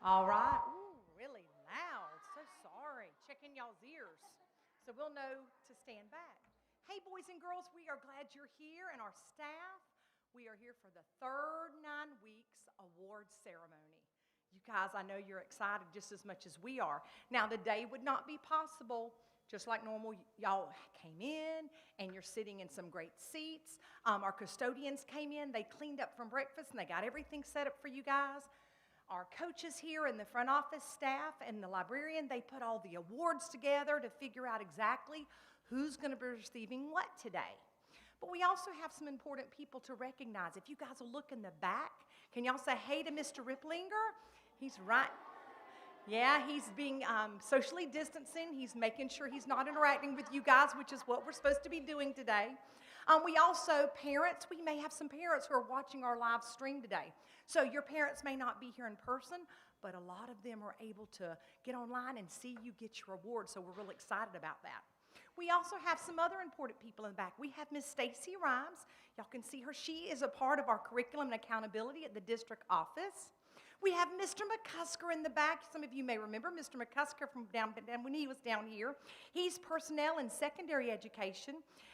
All right. Ooh, really loud. So sorry. Checking y'all's ears. So we'll know to stand back. Hey, boys and girls, we are glad you're here, and our staff, we are here for the third 9 weeks award ceremony. You guys, I know you're excited just as much as we are. Now, the day would not be possible just like normal. Y'all came in, and you're sitting in some great seats. Our custodians came in. They cleaned up from breakfast, and they got everything set up for you guys. Our coaches here and the front office staff and the librarian, they put all the awards together to figure out exactly who's going to be receiving what today. But we also have some important people to recognize. If you guys will look in the back, can y'all say hey to Mr. Ripplinger? He's right. Yeah, he's being socially distancing. He's making sure he's not interacting with you guys, which is what we're supposed to be doing today. We also, parents, we may have some parents who are watching our live stream today. So your parents may not be here in person, but a lot of them are able to get online and see you get your award. So we're really excited about that. We also have some other important people in the back. We have Miss Stacy Rhymes. Y'all can see her. She is a part of our curriculum and accountability at the district office. We have Mr. McCusker in the back. Some of you may remember Mr. McCusker from down when he was down here. He's personnel in secondary education.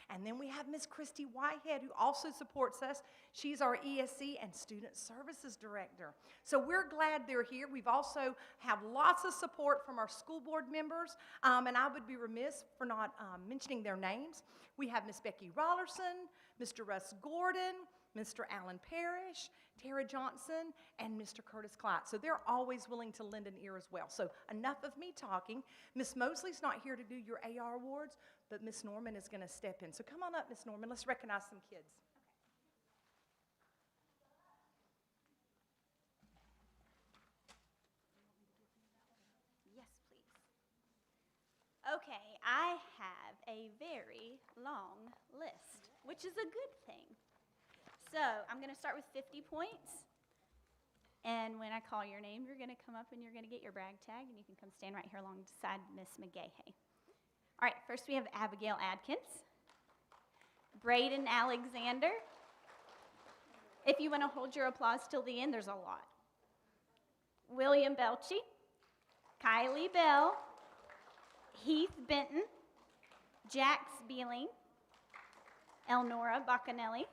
And then we have Miss Christy Whitehead, who also supports us. She's our ESC and Student Services Director. So we're glad they're here. We've also have lots of support from our school board members, and I would be remiss for not mentioning their names. We have Miss Becky Rollerson, Mr. Russ Gordon, Mr. Alan Parrish, Tara Johnson, and Mr. Curtis Clyde. So they're always willing to lend an ear as well. So enough of me talking. Miss Mosley's not here to do your AR awards, but Miss Norman is going to step in. So come on up, Miss Norman. Let's recognize some kids. Yes, please. Okay, I have a very long list, which is a good thing. So I'm going to start with 50 points. And when I call your name, you're going to come up and you're going to get your brag tag, and you can come stand right here alongside Miss McGahey. All right, first we have Abigail Adkins, Braden Alexander. If you want to hold your applause till the end, there's a lot. William Belchie, Kylie Bell, Heath Benton, Jax Beeling, Elnora Bacanelli,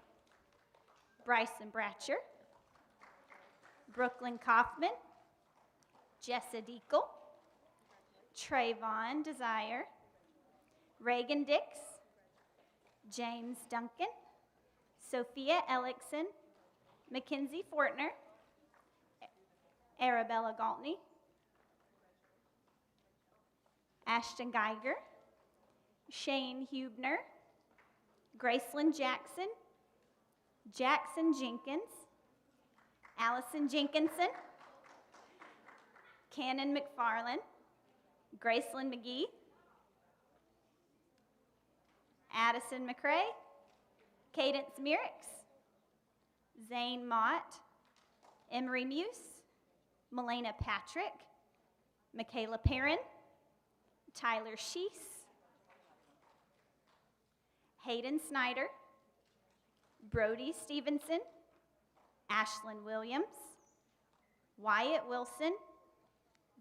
Bryson Bratcher, Brooklyn Kaufman, Jessa Deacle, Trayvon Desire, Reagan Dix, James Duncan, Sophia Ellickson, Mackenzie Fortner, Arabella Galtney, Ashton Geiger, Shane Hubner, Gracelyn Jackson, Jackson Jenkins, Allison Jenkinson, Cannon McFarland, Gracelyn McGee, Addison McCrae, Cadence Merricks, Zane Mott, Emery Muse, Melena Patrick, Michaela Perrin, Tyler Sheese, Hayden Snyder, Brody Stevenson, Ashlyn Williams, Wyatt Wilson,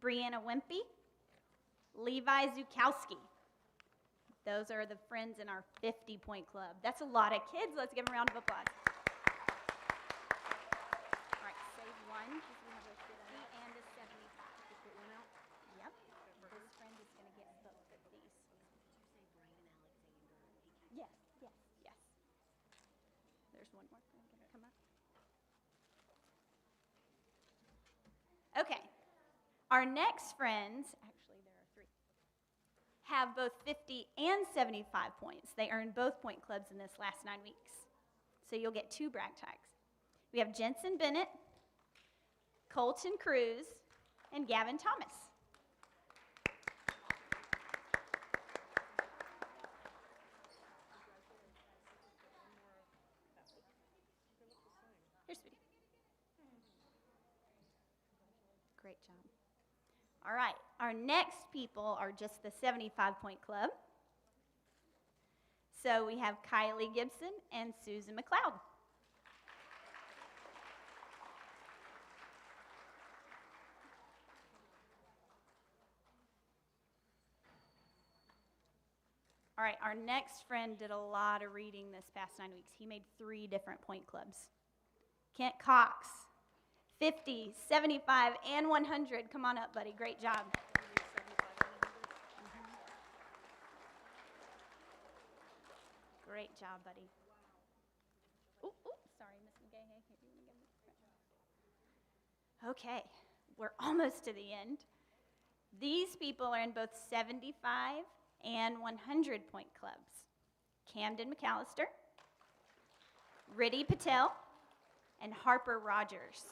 Brianna Wimpy, Levi Zukowski. Those are the friends in our 50-point club. That's a lot of kids. Let's give them a round of applause. All right, save one because we have a 50 and a 75. Yep. This friend is going to get both of these. Did you say Brian Alexander? Yes, yes, yes. There's one more friend going to come up. Okay. Our next friends, actually there are three, have both 50 and 75 points. They earned both point clubs in this last 9 weeks. So you'll get 2 brag tags. We have Jensen Bennett, Colton Cruz, and Gavin Thomas. Here's sweetie. Great job. All right, our next people are just the 75-point club. So we have Kylie Gibson and Susan McLeod. All right, our next friend did a lot of reading this past 9 weeks. He made 3 different point clubs. Kent Cox, 50, 75, and 100. Come on up, buddy. Great job. Great job, buddy. Ooh, sorry, Miss McGay. Hey, here, you wanna give me- Okay, we're almost to the end. These people are in both 75 and 100 point clubs. Camden McAllister, Riddhi Patel, and Harper Rogers.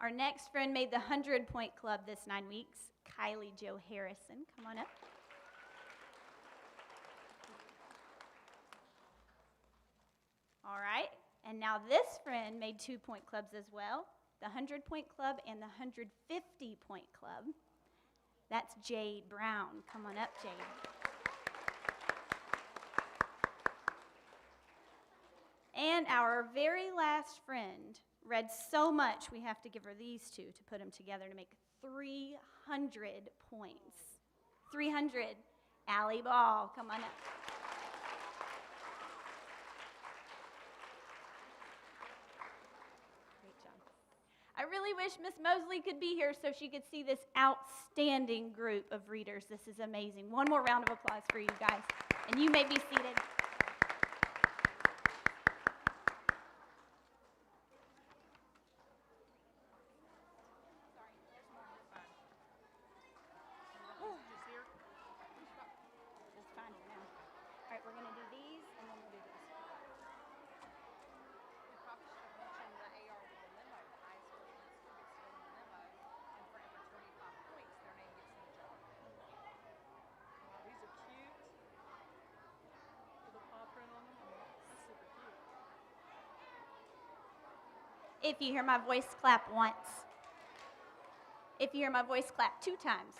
Our next friend made the 100-point club this 9 weeks, Kylie Jo Harrison. Come on up. All right, and now this friend made 2-point clubs as well, the 100-point club and the 150-point club. That's Jade Brown. Come on up, Jade. And our very last friend read so much, we have to give her these 2 to put them together to make 300 points. 300. Allie Ball, come on up. Great job. I really wish Miss Mosley could be here so she could see this outstanding group of readers. This is amazing. One more round of applause for you guys. And you may be seated. If you hear my voice, clap once. If you hear my voice, clap 2 times.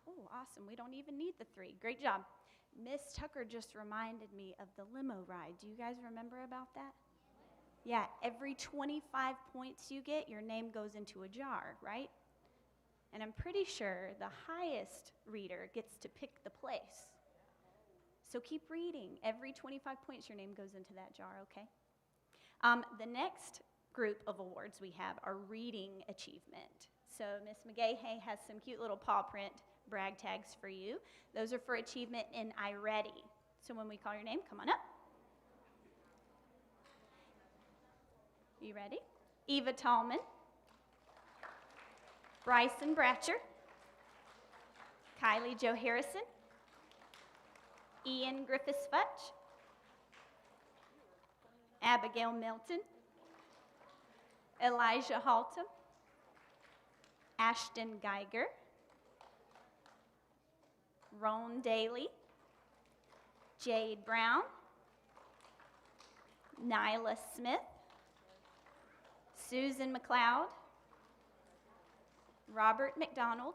Oh, awesome. We don't even need the 3. Great job. Miss Tucker just reminded me of the limo ride. Do you guys remember about that? Yeah, every 25 points you get, your name goes into a jar, right? And I'm pretty sure the highest reader gets to pick the place. So keep reading. Every 25 points, your name goes into that jar, okay? The next group of awards we have are reading achievement. So Miss McGay has some cute little paw print brag tags for you. Those are for achievement in I Ready. So when we call your name, come on up. You ready? Eva Tallman, Bryson Bratcher, Kylie Jo Harrison, Ian Griffiths-Futch, Abigail Milton, Elijah Haltom, Ashton Geiger, Roan Daly, Jade Brown, Nyla Smith, Susan McLeod, Robert McDonald,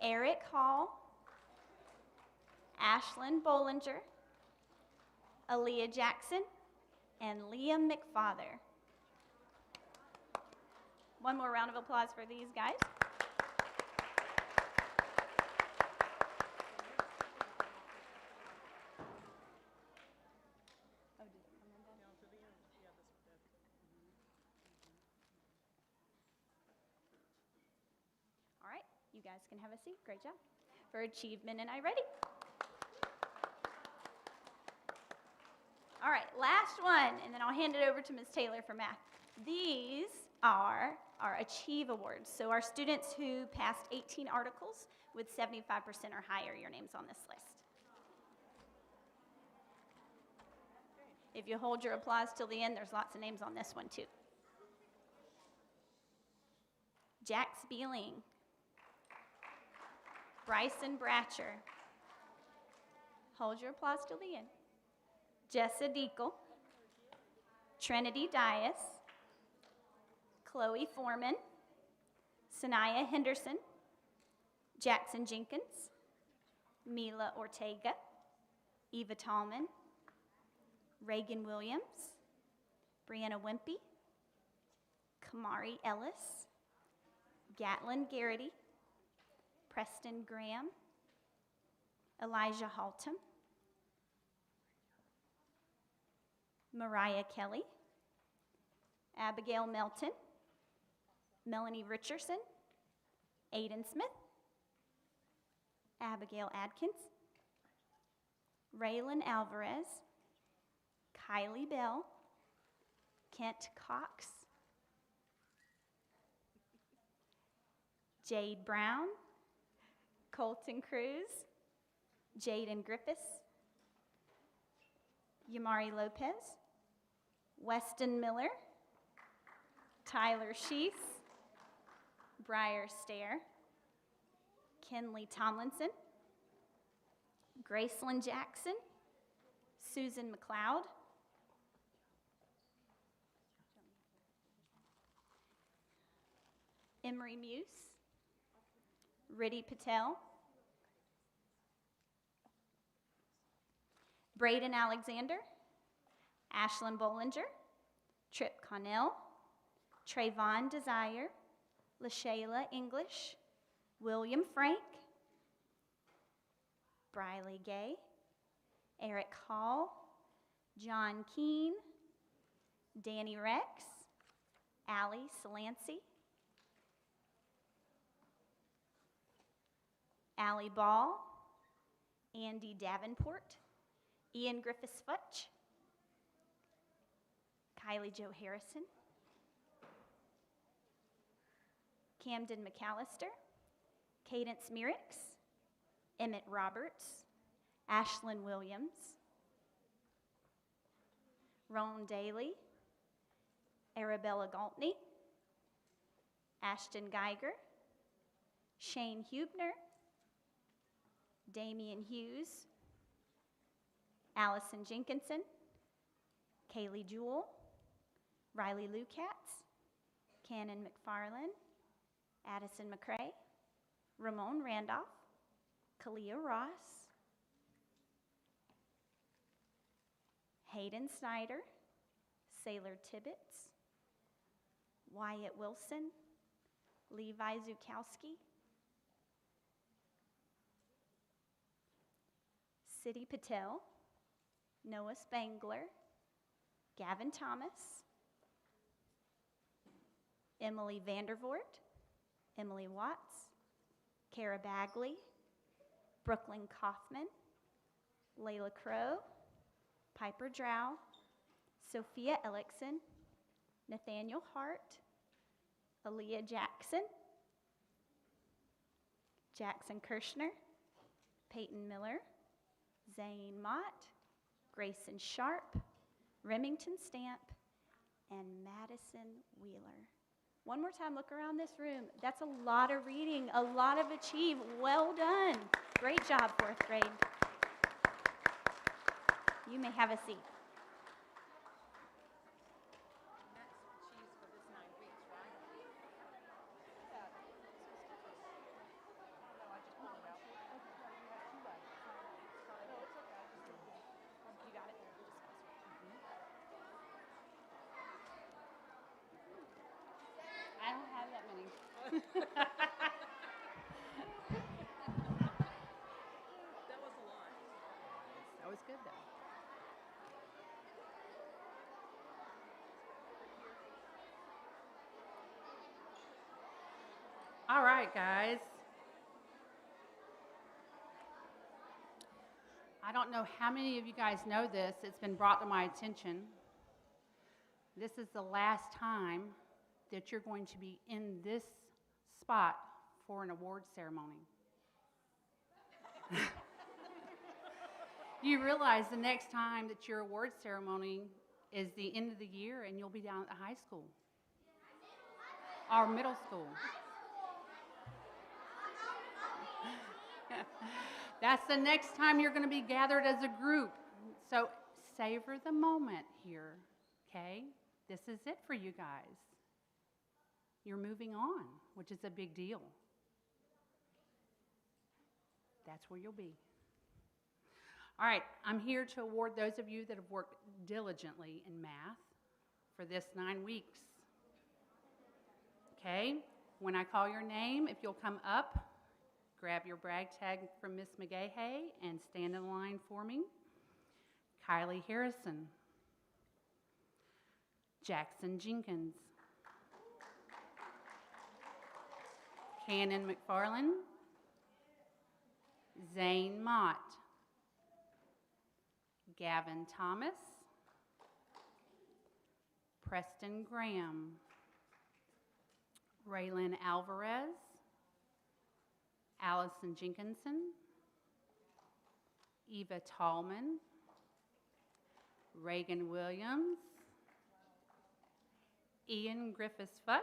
Eric Hall, Ashlyn Bollinger, Aaliyah Jackson, and Liam McFather. One more round of applause for these guys. All right, you guys can have a seat. Great job. For achievement and I Ready. All right, last one, and then I'll hand it over to Ms. Taylor for math. These are our Achieve Awards. So our students who passed 18 articles with 75% or higher, your name's on this list. If you hold your applause till the end, there's lots of names on this one too. Jax Beeling, Bryson Bratcher. Hold your applause till the end. Jessa Deacle, Trinity Dias, Chloe Foreman, Sanaya Henderson, Jackson Jenkins, Mila Ortega, Eva Tallman, Reagan Williams, Brianna Wimpy, Kamari Ellis, Gatlin Garrity, Preston Graham, Elijah Haltom, Mariah Kelly, Abigail Melton, Melanie Richardson, Aiden Smith, Abigail Adkins, Raylan Alvarez, Kylie Bell, Kent Cox, Jade Brown, Colton Cruz, Jaden Griffiths, Yamari Lopez, Weston Miller, Tyler Sheese, Briar Stair, Kenley Tomlinson, Gracelyn Jackson, Susan McLeod, Emery Muse, Riddhi Patel, Braden Alexander, Ashlyn Bollinger, Trip Connell, Trayvon Desire, LaShayla English, William Frank, Briley Gay, Eric Hall, John Keene, Danny Rex, Allie Salancy, Allie Ball, Andy Davenport, Ian Griffiths-Futch, Kylie Jo Harrison, Camden McAllister, Cadence Merricks, Emmett Roberts, Ashlyn Williams, Roan Daly, Arabella Galtney, Ashton Geiger, Shane Hubner, Damian Hughes, Allison Jenkinson, Kaylee Jewell, Riley Lucatz, Cannon McFarland, Addison McCrae, Ramon Randolph, Kalia Ross, Hayden Snyder, Sailor Tibbetts, Wyatt Wilson, Levi Zukowski, Siddhi Patel, Noah Spangler, Gavin Thomas, Emily Vandervoort, Emily Watts, Kara Bagley, Brooklyn Kaufman, Layla Crow, Piper Drow, Sophia Ellickson, Nathaniel Hart, Aaliyah Jackson, Jackson Kirshner, Peyton Miller, Zane Mott, Grayson Sharp, Remington Stamp, and Madison Wheeler. One more time, look around this room. That's a lot of reading, a lot of achieve. Well done. Great job, fourth grade. You may have a seat. I don't have that many. That was a lot. That was good, though. All right, guys. I don't know how many of you guys know this. It's been brought to my attention. This is the last time that you're going to be in this spot for an award ceremony. You realize the next time that your award ceremony is the end of the year and you'll be down at the high school or middle school. That's the next time you're going to be gathered as a group. So savor the moment here, okay? This is it for you guys. You're moving on, which is a big deal. That's where you'll be. All right, I'm here to award those of you that have worked diligently in math for this 9 weeks. Okay, when I call your name, if you'll come up, grab your brag tag from Miss McGahey and stand in line for me. Kylie Harrison. Jackson Jenkins. Cannon McFarland. Zane Mott. Gavin Thomas. Preston Graham. Raylan Alvarez. Allison Jenkinson. Eva Tallman. Reagan Williams. Ian Griffiths-Futch.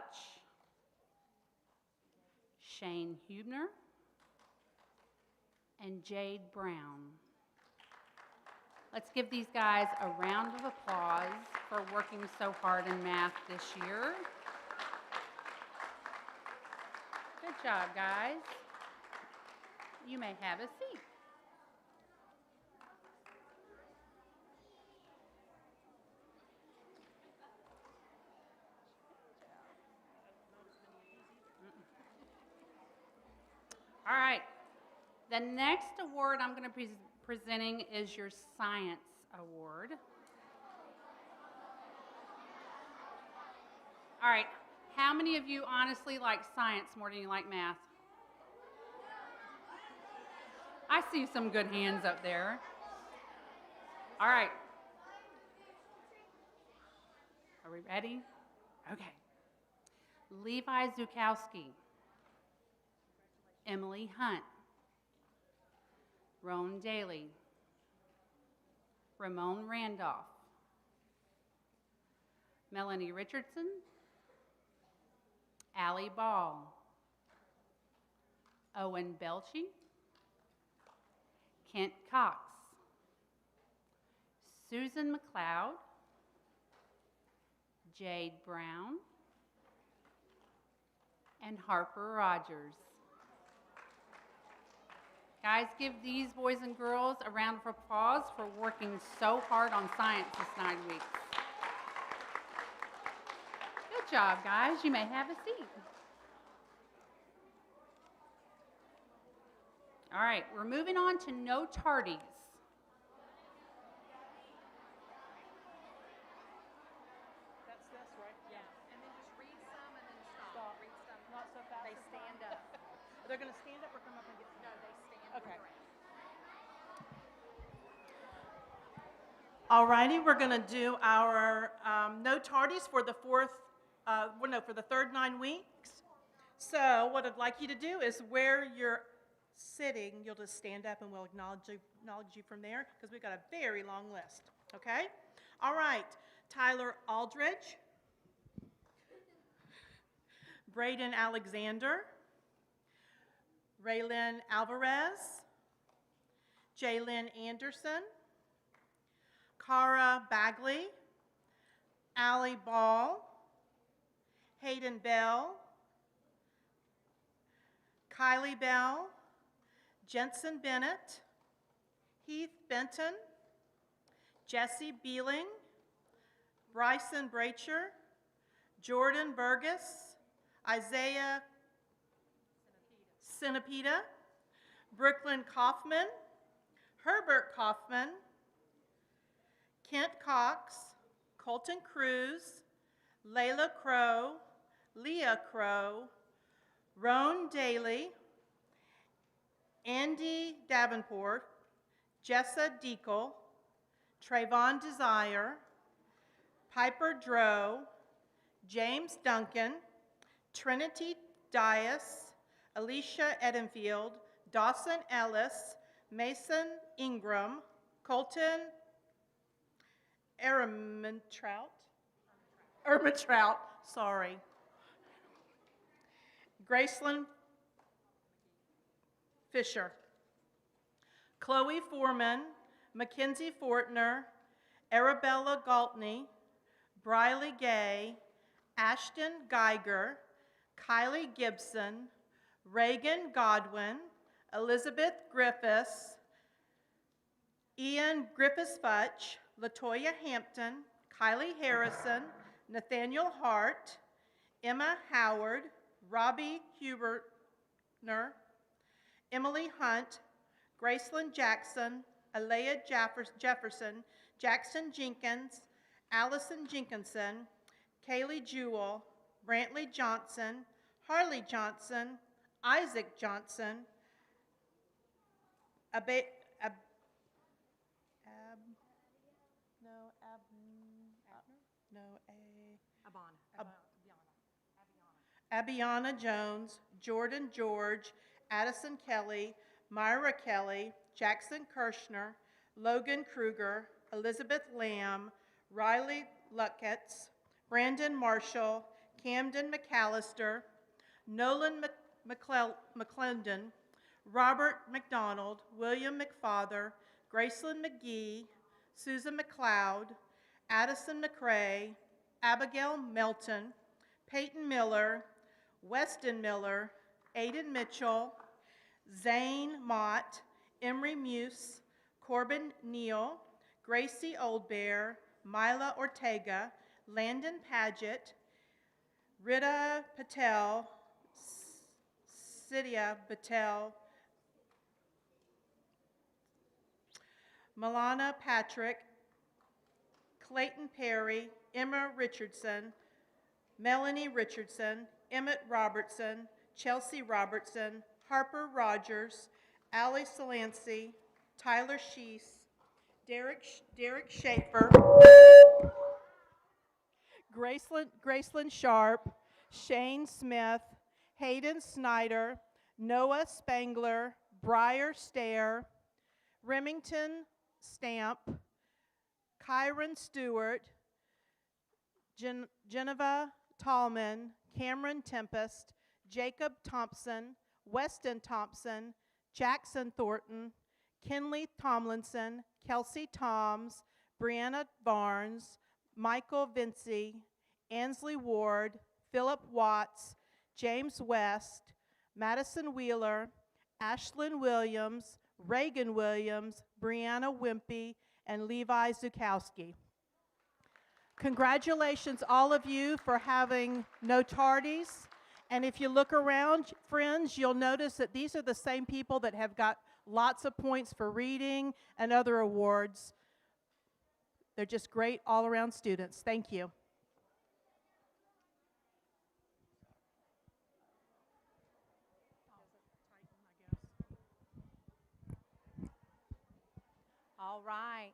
Shane Hubner. And Jade Brown. Let's give these guys a round of applause for working so hard in math this year. Good job, guys. You may have a seat. All right. The next award I'm going to be presenting is your Science Award. All right. How many of you honestly like science more than you like math? I see some good hands up there. All right. Are we ready? Okay. Levi Zukowski. Emily Hunt. Roan Daly. Ramon Randolph. Melanie Richardson. Allie Ball. Owen Belchie. Kent Cox. Susan McLeod. Jade Brown. And Harper Rogers. Guys, give these boys and girls a round of applause for working so hard on science this 9 weeks. Good job, guys. You may have a seat. All right, we're moving on to no tardies. That's this, right? Yeah, and then just read some and then stop. Read some. Not so fast. They stand up. They're going to stand up or come up and get No, they stand Okay. around. All righty, we're going to do our no tardies for the for the third 9 weeks. So what I'd like you to do is where you're sitting, you'll just stand up and we'll acknowledge you from there because we've got a very long list, okay? All right, Tyler Aldridge, Braden Alexander, Raylyn Alvarez, Jaylyn Anderson, Cara Bagley, Allie Ball, Hayden Bell, Kylie Bell, Jensen Bennett, Heath Benton, Jesse Beeling, Bryson Bracher, Jordan Burgess, Isaiah Sinapita, Brooklyn Kaufman, Herbert Kaufman, Kent Cox, Colton Cruz, Layla Crow, Leah Crow, Roan Daly, Andy Davenport, Jessa Deacle, Trayvon Desire, Piper Drow, James Duncan, Trinity Dias, Alicia Edenfield, Dawson Ellis, Mason Ingram, Colton Ermintrout, sorry. Graceland Fisher, Chloe Foreman, Mackenzie Fortner, Arabella Galtney, Briley Gay, Ashton Geiger, Kylie Gibson, Reagan Godwin, Elizabeth Griffiths, Ian Griffiths-Futch, Latoya Hampton, Kylie Harrison, Nathaniel Hart, Emma Howard, Robbie Huberner, Emily Hunt, Graceland Jackson, Alea Jefferson, Jackson Jenkins, Allison Jenkinson, Kaylee Jewell, Brantley Johnson, Harley Johnson, Isaac Johnson, Abe, Ab, Ab, no, Ab, no, Abana. Abiana Jones, Jordan George, Addison Kelly, Myra Kelly, Jackson Kirshner, Logan Kruger, Elizabeth Lamb, Riley Lucketts, Brandon Marshall, Camden McAllister, Nolan McClendon, Robert McDonald, William McFather, Graceland McGee, Susan McLeod, Addison McCrae, Abigail Melton, Peyton Miller, Weston Miller, Aiden Mitchell, Zane Mott, Emery Muse, Corbin Neal, Gracie Oldbear, Mila Ortega, Landon Paget, Rita Patel, Sidya Patel, Milana Patrick, Clayton Perry, Emma Richardson, Melanie Richardson, Emmett Robertson, Chelsea Robertson, Harper Rogers, Allie Salancy, Tyler Sheese, Derek Schaefer, Graceland Sharp, Shane Smith, Hayden Snyder, Noah Spangler, Briar Stair, Remington Stamp, Kyron Stewart, Geneva Tallman, Cameron Tempest, Jacob Thompson, Weston Thompson, Jackson Thornton, Kenley Tomlinson, Kelsey Toms, Brianna Barnes, Michael Vinci, Ansley Ward, Philip Watts, James West, Madison Wheeler, Ashlyn Williams, Reagan Williams, Brianna Wimpy, and Levi Zukowski. Congratulations, all of you, for having no tardies. And if you look around, friends, you'll notice that these are the same people that have got lots of points for reading and other awards. They're just great all-around students. Thank you. All right.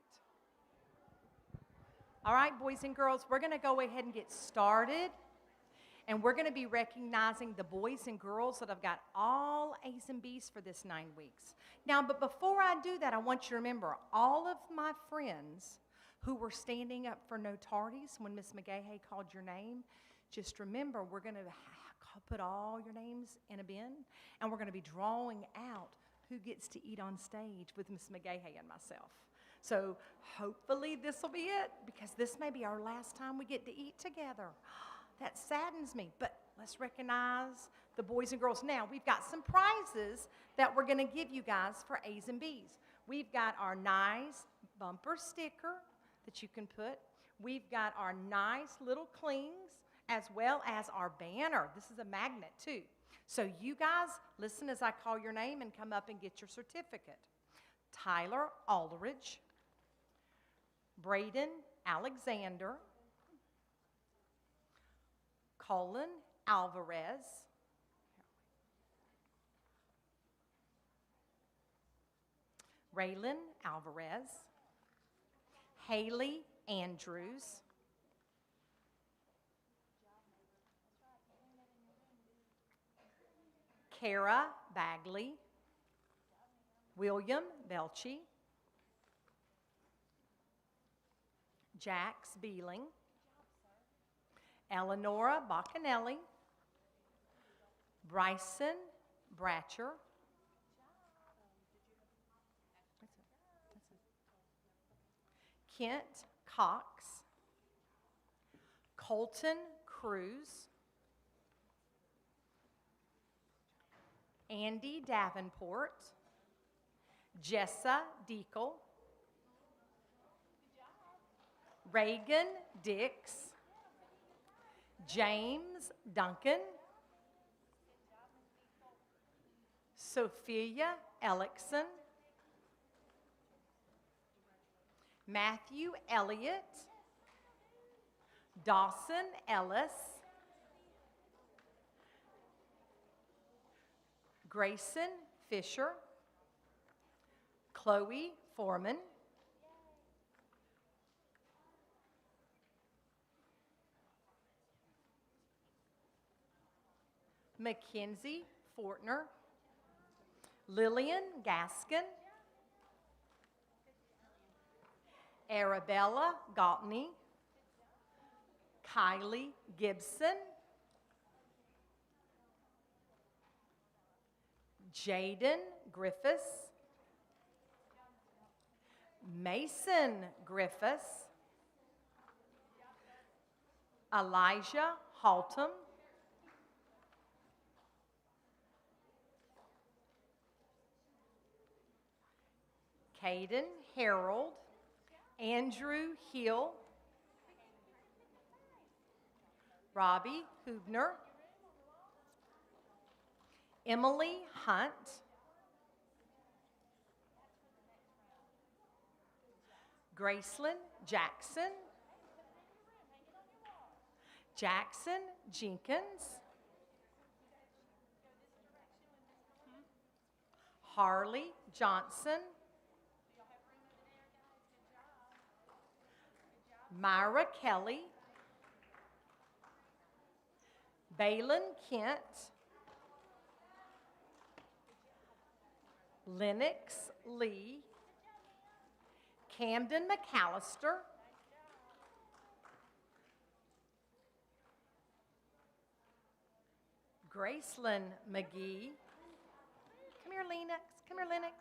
All right, boys and girls, we're going to go ahead and get started. And we're going to be recognizing the boys and girls that have got all A's and B's for this 9 weeks. Now, but before I do that, I want you to remember all of my friends who were standing up for no tardies when Miss McGahey called your name. Just remember, we're going to put all your names in a bin, and we're going to be drawing out who gets to eat on stage with Miss McGahey and myself. So hopefully this will be it, because this may be our last time we get to eat together. That saddens me, but let's recognize the boys and girls. Now, we've got some prizes that we're going to give you guys for A's and B's. We've got our nice bumper sticker that you can put. We've got our nice little clings, as well as our banner. This is a magnet, too. So you guys, listen as I call your name and come up and get your certificate. Tyler Aldridge, Braden Alexander, Colin Alvarez, Raylan Alvarez, Haley Andrews, Kara Bagley, William Belchie, Jax Beeling, Eleonora Baccanelli, Bryson Bratcher, Kent Cox, Colton Cruz, Andy Davenport, Jessa Deacle, Reagan Dix, James Duncan, Sophia Ellickson, Matthew Elliott, Dawson Ellis, Grayson Fisher, Chloe Foreman, Mackenzie Fortner, Lillian Gaskin, Arabella Galtney, Kylie Gibson, Jaden Griffiths, Mason Griffiths, Elijah Haltom, Caden Harold, Andrew Hill, Robbie Hubner, Emily Hunt, Gracelyn Jackson, Jackson Jenkins, Harley Johnson, Myra Kelly, Balin Kent, Lennox Lee, Camden McAllister, Gracelyn McGee. Come here, Lennox. Come here, Lennox.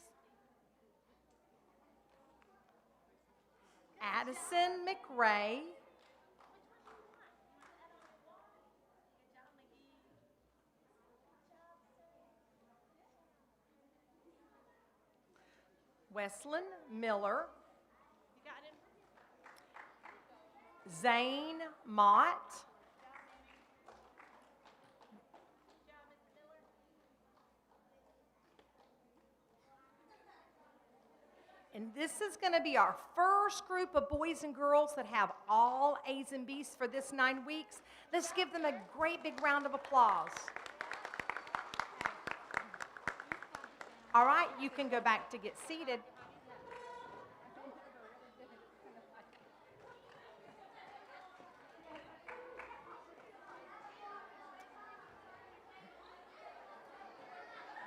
Addison McRae. Weslyn Miller. Zane Mott. And this is going to be our first group of boys and girls that have all A's and B's for this 9 weeks. Let's give them a great big round of applause. All right, you can go back to get seated.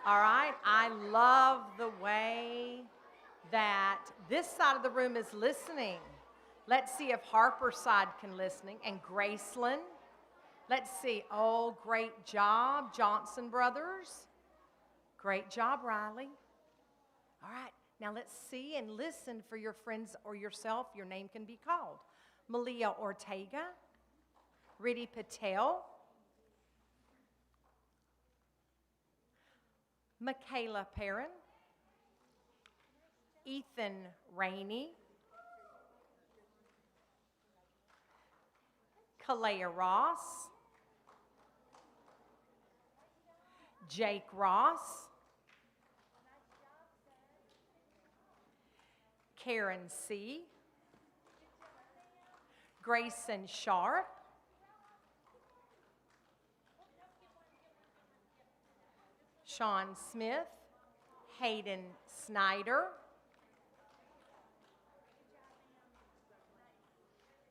All right, I love the way that this side of the room is listening. Let's see if Harper's side can listening. And Graceland. Let's see. Oh, great job, Johnson Brothers. Great job, Riley. All right, now let's see and listen for your friends or yourself. Your name can be called. Malia Ortega, Riddhi Patel, Michaela Perrin, Ethan Rainey, Kalea Ross, Jake Ross, Karen C., Grayson Sharp, Sean Smith, Hayden Snyder,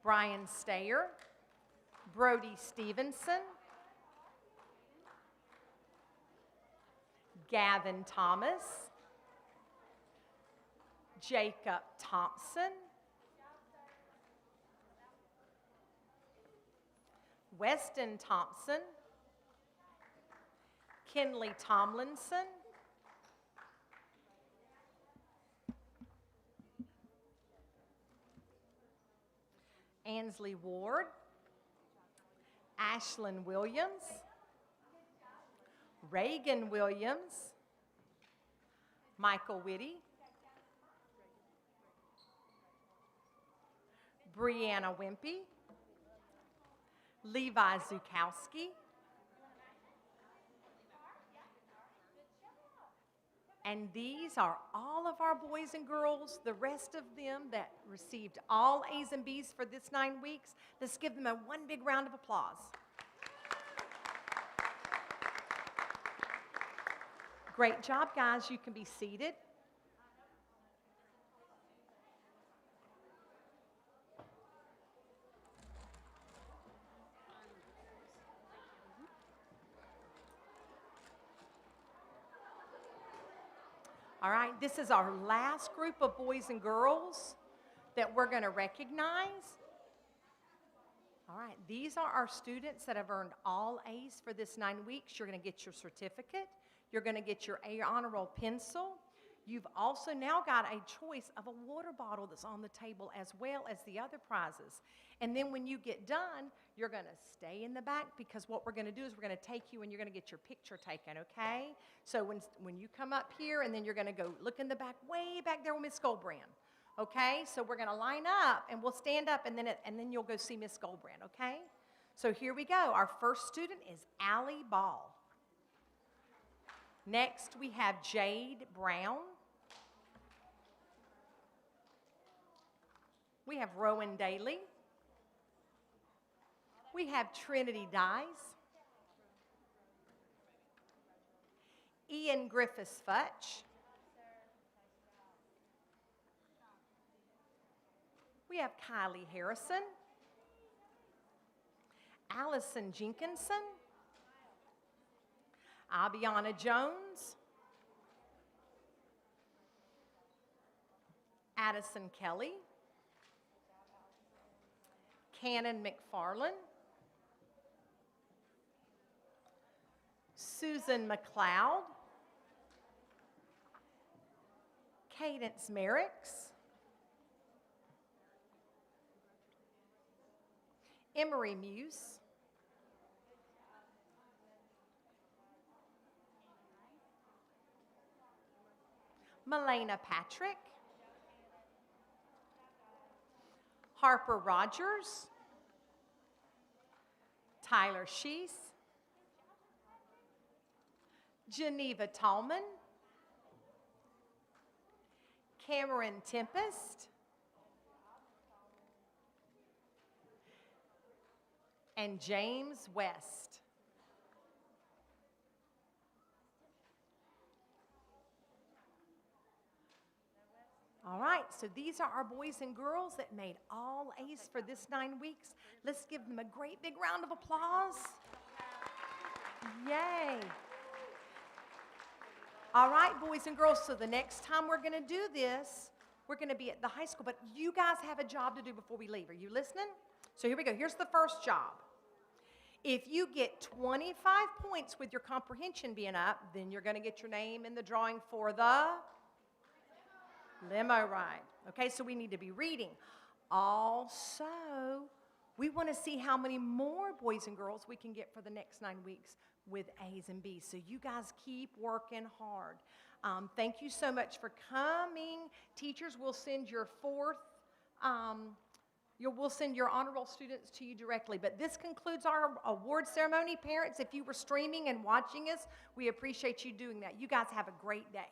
Brian Stayer, Brody Stevenson, Gavin Thomas, Jacob Thompson, Weston Thompson, Kenley Tomlinson, Ansley Ward, Ashlyn Williams, Reagan Williams, Michael Whitty, Brianna Wimpy, Levi Zukowski. And these are all of our boys and girls, the rest of them that received all A's and B's for this 9 weeks. Let's give them one big round of applause. Great job, guys. You can be seated. All right, this is our last group of boys and girls that we're going to recognize. All right, these are our students that have earned all A's for this 9 weeks. You're going to get your certificate. You're going to get your A honor roll pencil. You've also now got a choice of a water bottle that's on the table as well as the other prizes. And then when you get done, you're going to stay in the back because what we're going to do is we're going to take you and you're going to get your picture taken, okay? So when you come up here and then you're going to go look in the back, way back there with Miss Goldbrand, okay? So we're going to line up and we'll stand up and then you'll go see Miss Goldbrand, okay? So here we go. Our first student is Allie Ball. Next, we have Jade Brown. We have Rowan Daly. We have Trinity Dyes. Ian Griffiths Futch. We have Kylie Harrison. Allison Jenkinson. Abiana Jones. Addison Kelly. Cannon McFarland. Susan McLeod. Cadence Merricks. Emery Muse. Melena Patrick. Harper Rogers. Tyler Sheese. Geneva Tallman. Cameron Tempest. And James West. All right, so these are our boys and girls that made all A's for this 9 weeks. Let's give them a great big round of applause. Yay. All right, boys and girls, so the next time we're going to do this, we're going to be at the high school, but you guys have a job to do before we leave. Are you listening? So here we go. Here's the first job. If you get 25 points with your comprehension being up, then you're going to get your name in the drawing for the limo ride. Okay, so we need to be reading. Also, we want to see how many more boys and girls we can get for the next 9 weeks with A's and B's. So you guys keep working hard. Thank you so much for coming. Teachers will send your we'll send your honor roll students to you directly. But this concludes our award ceremony. Parents, if you were streaming and watching us, we appreciate you doing that. You guys have a great day.